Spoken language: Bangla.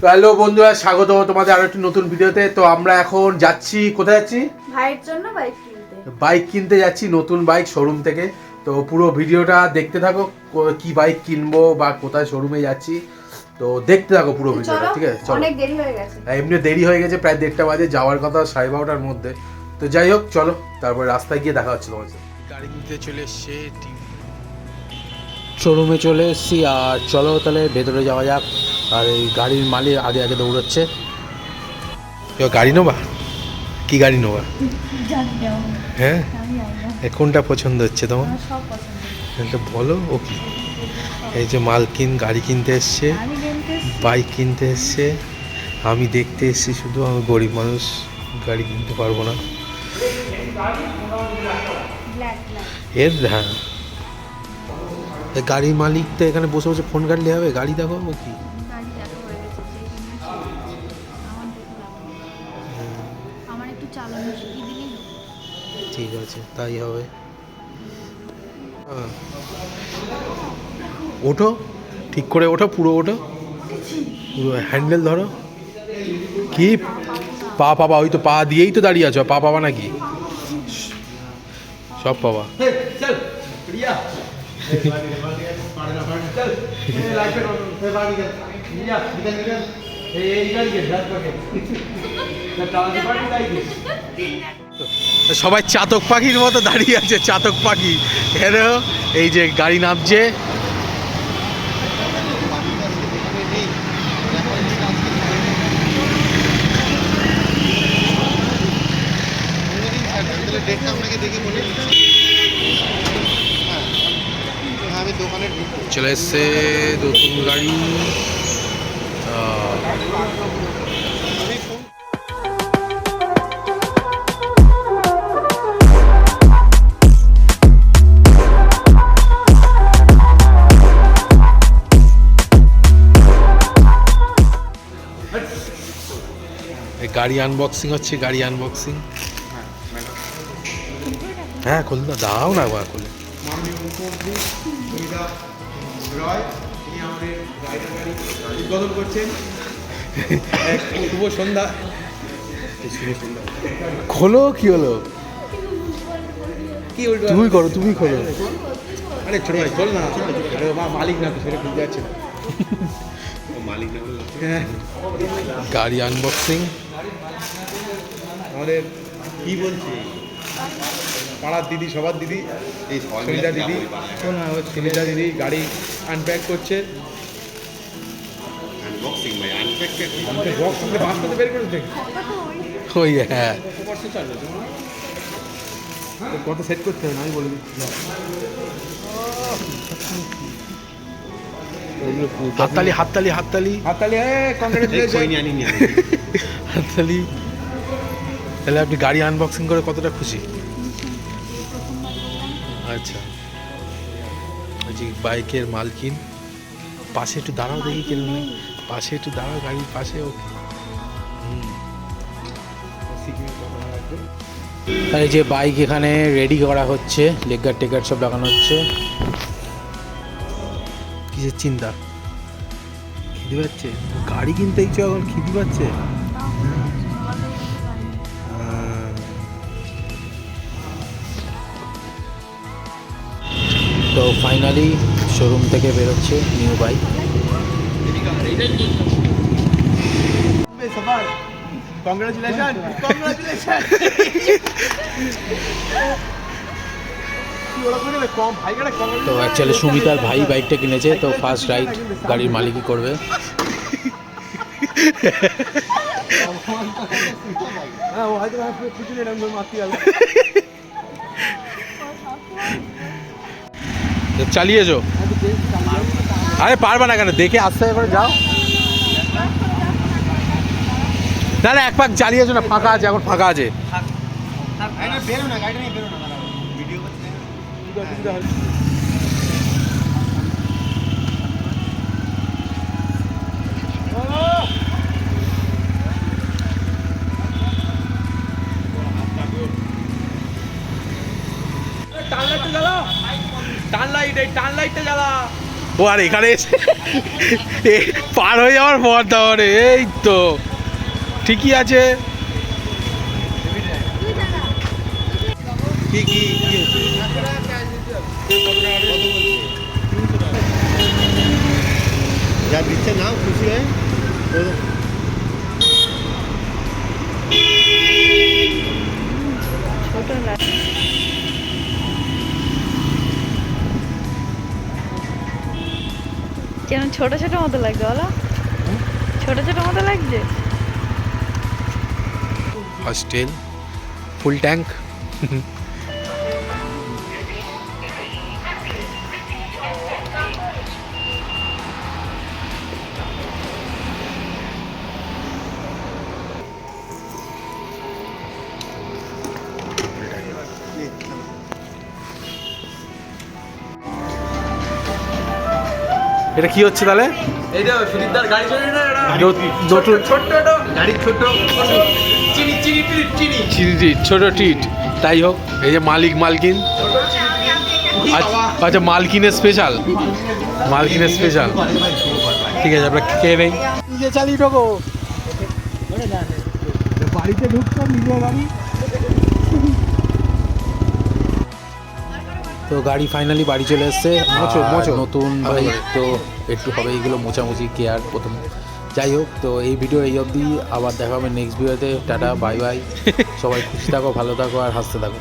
তো হ্যালো বন্ধুরা, স্বাগত তোমাদের আরো একটি নতুন ভিডিওতে। তো আমরা এখন যাচ্ছি, কোথায় যাচ্ছি? ভাইয়ের জন্য বাইক কিনতে। বাইক কিনতে যাচ্ছি, নতুন বাইক শোরুম থেকে। তো পুরো ভিডিওটা দেখতে থাকো, কি বাইক কিনবো বা কোথায় শোরুমে যাচ্ছি। তো দেখতে থাকো পুরো ভিডিওটা, ঠিক আছে? চলো, অনেক দেরি হয়ে গেছে। এমনি দেরি হয়ে গেছে, প্রায় 1:30 বাজে, যাওয়ার কথা 12:30টার মধ্যে। তো যাই হোক, চলো তারপরে রাস্তায় গিয়ে দেখা হচ্ছে তোমার সাথে। গাড়ি কিনতে চলে এসছে, শোরুমে চলে এসেছি। আর চলো তাহলে ভেতরে যাওয়া যাক। আর এই গাড়ির মালিক আগে আগে দৌড়াচ্ছে। গাড়ি নেবা? কি গাড়ি নেবা? হ্যাঁ, কোনটা পছন্দ হচ্ছে তোমার? এটা বলো। ও কি, এই যে মালকিন গাড়ি কিনতে এসছে, বাইক কিনতে এসছে, আমি দেখতে এসছি শুধু। আমি গরিব মানুষ, গাড়ি কিনতে পারবো না। এর হ্যাঁ, গাড়ির মালিক তো এখানে বসে বসে ফোন কাটলে হবে? গাড়ি দেখো। ও কি, ঠিক আছে, তাই হবে। ওঠো, ঠিক করে ওঠো, পুরো ওঠো, পুরো হ্যান্ডেল ধরো। কি পা পাবা? ওই তো পা দিয়েই তো দাঁড়িয়ে আছো, পা পাবা নাকি? সব পাবা। সবাই চাতক পাখির মতো দাঁড়িয়ে আছে, চাতক পাখি। এই যে গাড়ি নামছে। চলে এসছে নতুন গাড়ি। গাড়ি আনবক্সিং হচ্ছে, গাড়ি আনবক্সিং। হ্যাঁ, খুলতে দাও না, একবার খুলে। উদ্বোধন করছেন। শুভ সন্ধ্যা। খোলো, কি হলো? কি উল্টো? তুমি করো, তুমি খোলো। আরে ছোট ভাই চল না, আরে মালিক না তো, সেটা খুলতে যাচ্ছে না। মালিক না বললো। হ্যাঁ, গাড়ি আনবক্সিং। আমাদের কি বলছে পাড়ার দিদি, সবার দিদি, এই সুনিতা দিদি, শোনা সুনিতা দিদি গাড়ি আনপ্যাক করছে। আনবক্সিং ভাই, আনপ্যাক বক্স থেকে বাঁচতে বের করে দেখ। ওই হ্যাঁ, কত সেট করতে হবে না, আমি বলে দিচ্ছি। হাততালি, হাততালি, হাততালি, হাততালি, কংগ্রেচুলেশন। হাততালি। তাহলে আপনি গাড়ি আনবক্সিং করে কতটা খুশি? আচ্ছা, ওই যে বাইকের মালকিন। পাশে একটু দাঁড়াও, দেখি কেন নেই। পাশে একটু দাঁড়াও, গাড়ির পাশে। ওকে। এই যে বাইক এখানে রেডি করা হচ্ছে, লেগার টেগার সব লাগানো হচ্ছে। কিসের চিন্তা? খিদে পাচ্ছে? গাড়ি কিনতে ইচ্ছে, এখন খিদে পাচ্ছে। তো ফাইনালি শোরুম থেকে বেরোচ্ছে নিউ বাইক। Congratulation, congratulation. তো অ্যাকচুয়ালি সুমিতার ভাই বাইকটা কিনেছে, তো ফার্স্ট রাইড গাড়ির মালিকই করবে। চালিয়েছো? আরে পারবা না কেন, দেখে আস্তে করে যাও। না না, এক পাক চালিয়েছো না, ফাঁকা আছে, এখন ফাঁকা আছে। টান লাইটটা জ্বালা, টান লাইট, এই টান লাইটটা জ্বালা। ও আর এখানে এসে পার হয়ে যাওয়ার পর তাহলে এই তো ঠিকই আছে। কি কি কি হচ্ছে যা দিচ্ছে না খুশি হয়ে কেন ছোট ছোট মতো লাগছে বলো, ছোট ছোট মতো লাগছে। Hostel full tank. এটা কি হচ্ছে তাহলে? এইটা সুদীপদার গাড়ি চলে না, এটা নতুন ছোট্ট গাড়ি ছোট্ট চিনি চিনি চিনি চিনি ছোট টিট। তাই হোক, এই যে মালিক মালকিন, আচ্ছা মালকিনের স্পেশাল, মালকিনের স্পেশাল। ঠিক আছে, আমরা খেয়ে নেই। নিজে চালিয়ে ঢোকো, বাড়িতে ঢুকছো নিজের বাড়ি। তো গাড়ি ফাইনালি বাড়ি চলে এসছে। নতুন বাইক তো একটু হবে এইগুলো মোছামুছি কেয়ার প্রথম। যাই হোক, তো এই ভিডিও এই অবধি, আবার দেখা হবে নেক্সট ভিডিওতে। টাটা বাই বাই, সবাই খুশি থাকো, ভালো থাকো আর হাসতে থাকো।